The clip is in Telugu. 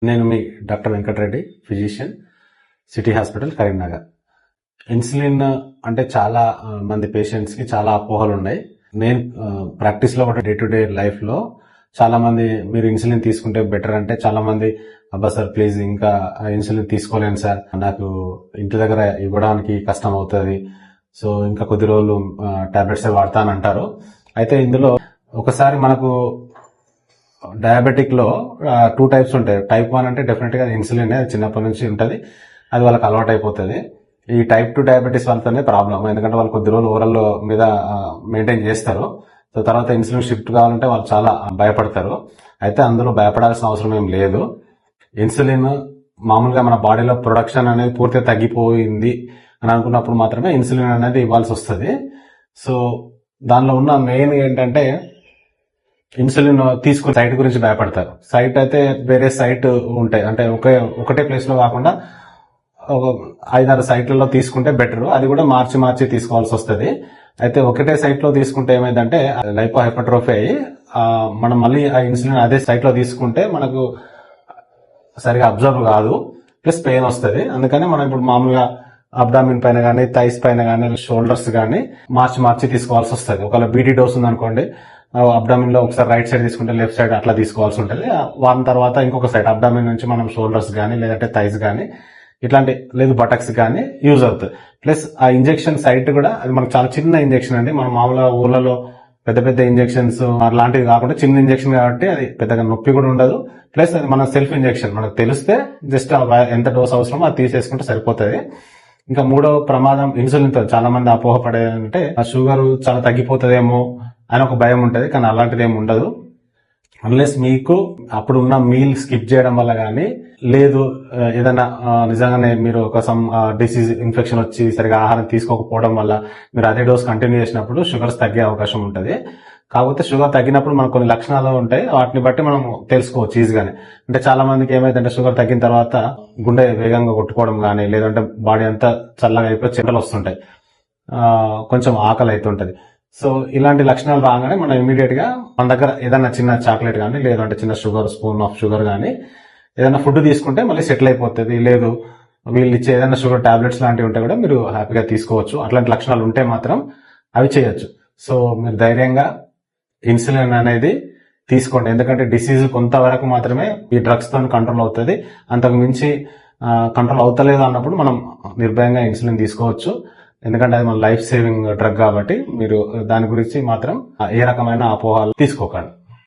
నేను మీ doctor Venkatareddy, physician, city hospital, Karimnagar. Insulin అంటే చాలా మంది పేషెంట్స్ కి చాలా అపోహలు ఉన్నాయి. నేను ప్రాక్టీస్ లో డే టు డే లైఫ్ లో చాలా మంది మీరు ఇన్సులిన్ తీసుకుంటే బెటర్ అంటే చాలా మంది అబ్బా సార్ ప్లీజ్ ఇంకా ఇన్సులిన్ తీసుకోలేను సార్, నాకు ఇంటి దగ్గర ఇవ్వడానికి కష్టం అవుతుంది, సో ఇంకా కొద్ది రోజులు టాబ్లెట్స్ వాడతానంటారు. అయితే ఇందులో ఒకసారి మనకు డయాబెటిక్ లో 2 టైప్స్ ఉంటాయి. టైప్ 1 అంటే డెఫినెట్ గా ఇన్సులిన్ చిన్నప్పటి నుంచి ఉంటుంది, అది వాళ్ళకి అలవాటు అయిపోతుంది. ఈ టైప్ 2 డయాబెటీస్ వాళ్ళతోనే ప్రాబ్లం, ఎందుకంటే వాళ్ళు కొద్ది రోజులు ఓవరాల్ మీద మెయింటైన్ చేస్తారు. సో తర్వాత ఇన్సులిన్ షిఫ్ట్ కావాలంటే వాళ్ళు చాలా భయపడతారు. అయితే అందులో భయపడాల్సిన అవసరం ఏం లేదు. ఇన్సులిన్ మామూలుగా మన బాడీలో ప్రొడక్షన్ అనేది పూర్తిగా తగ్గిపోయింది అని అనుకున్నప్పుడు మాత్రమే ఇన్సులిన్ అనేది ఇవ్వాల్సి వస్తుంది. సో దానిలో ఉన్న మెయిన్ ఏంటంటే ఇన్సులిన్ తీసుకునే సైట్ గురించి భయపడతారు. సైట్ అయితే వేరే సైట్ ఉంటాయి, అంటే ఒకటే ప్లేస్ లో కాకుండా 5-6 సైట్లలో తీసుకుంటే బెటర్. అది కూడా మార్చి తీసుకోవాల్సి వస్తుంది. అయితే ఒకటే సైట్ లో తీసుకుంటే ఏమైందంటే లైపో హైపర్ట్రోఫీ అయ్యి మనం మళ్ళీ ఆ ఇన్సులిన్ అదే సైట్ లో తీసుకుంటే మనకు సరిగా అబ్జర్వ్ కాదు, ప్లస్ పెయిన్ వస్తుంది. అందుకని మనం ఇప్పుడు మామూలుగా అబ్డామిన్ పైన కానీ, థైస్ పైన కానీ, షోల్డర్స్ కానీ మార్చి తీసుకోవాల్సి వస్తుంది. ఒకవేళ బీటీ డోస్ ఉందనుకోండి, అబ్డామిన్ లో ఒకసారి రైట్ సైడ్ తీసుకుంటే లెఫ్ట్ సైడ్ అట్లా తీసుకోవాల్సి ఉంటుంది. వారం తర్వాత ఇంకొక సైడ్ అబ్డామిన్ నుంచి మనం షోల్డర్స్ కానీ, లేదంటే థైస్ కానీ, ఇట్లాంటి లేదు బటక్స్ కానీ యూజ్ అవుతుంది. ప్లస్ ఆ ఇంజెక్షన్ సైట్ కూడా అది మనకు చాలా చిన్న ఇంజెక్షన్ అండి. మనం మామూలుగా ఊర్లలో పెద్ద ఇంజెక్షన్స్ అలాంటివి కాకుండా చిన్న ఇంజెక్షన్ కాబట్టి అది పెద్దగా నొప్పి కూడా ఉండదు. ప్లస్ అది మన సెల్ఫ్ ఇంజెక్షన్, మనకు తెలిస్తే జస్ట్ ఎంత డోస్ అవసరమో అది తీసేసుకుంటే సరిపోతుంది. ఇంకా మూడో ప్రమాదం ఇన్సులిన్ తో చాలా మంది అపోహపడేదంటే ఆ షుగర్ చాలా తగ్గిపోతుందేమో అని ఒక భయం ఉంటుంది. కానీ అలాంటిది ఏమి ఉండదు. అన్లెస్ మీకు అప్పుడు ఉన్న మీల్ స్కిప్ చేయడం వల్ల కానీ, లేదు ఏదైనా నిజంగానే మీరు ఒక సమ్ డిసీజ్ ఇన్ఫెక్షన్ వచ్చి సరిగా ఆహారం తీసుకోకపోవడం వల్ల మీరు అదే డోస్ కంటిన్యూ చేసినప్పుడు షుగర్స్ తగ్గే అవకాశం ఉంటుంది. కాకపోతే షుగర్ తగ్గినప్పుడు మనకు కొన్ని లక్షణాలు ఉంటాయి, వాటిని బట్టి మనం తెలుసుకోవచ్చు ఈజీగానే. అంటే చాలా మందికి ఏమైందంటే షుగర్ తగ్గిన తర్వాత గుండె వేగంగా కొట్టుకోవడం కానీ, లేదంటే బాడీ అంతా చల్లగా అయిపోయి చెమటలు వస్తుంటాయి, కొంచెం ఆకలి అవుతుంటది. సో ఇలాంటి లక్షణాలు రాగానే మనం ఇమీడియట్ గా మన దగ్గర ఏదైనా చిన్న చాక్లెట్ కానీ, లేదంటే చిన్న స్పూన్ ఆఫ్ షుగర్ కానీ ఏదైనా ఫుడ్ తీసుకుంటే మళ్ళీ సెటిల్ అయిపోతుంది. లేదు వీళ్ళు ఇచ్చే ఏదైనా షుగర్ టాబ్లెట్స్ లాంటివి ఉంటే కూడా మీరు హ్యాపీగా తీసుకోవచ్చు. అట్లాంటి లక్షణాలు ఉంటే మాత్రం అవి చేయొచ్చు. సో మీరు ధైర్యంగా ఇన్సులిన్ అనేది తీసుకోండి, ఎందుకంటే డిసీజ్ కొంతవరకు మాత్రమే ఈ డ్రగ్స్ తో కంట్రోల్ అవుతుంది. అంతకు మించి కంట్రోల్ అవుతలేదు అన్నప్పుడు మనం నిర్భయంగా ఇన్సులిన్ తీసుకోవచ్చు, ఎందుకంటే అది మన లైఫ్ సేవింగ్ డ్రగ్ కాబట్టి మీరు దాని గురించి మాత్రం ఏ రకమైన అపోహలు తీసుకోకండి.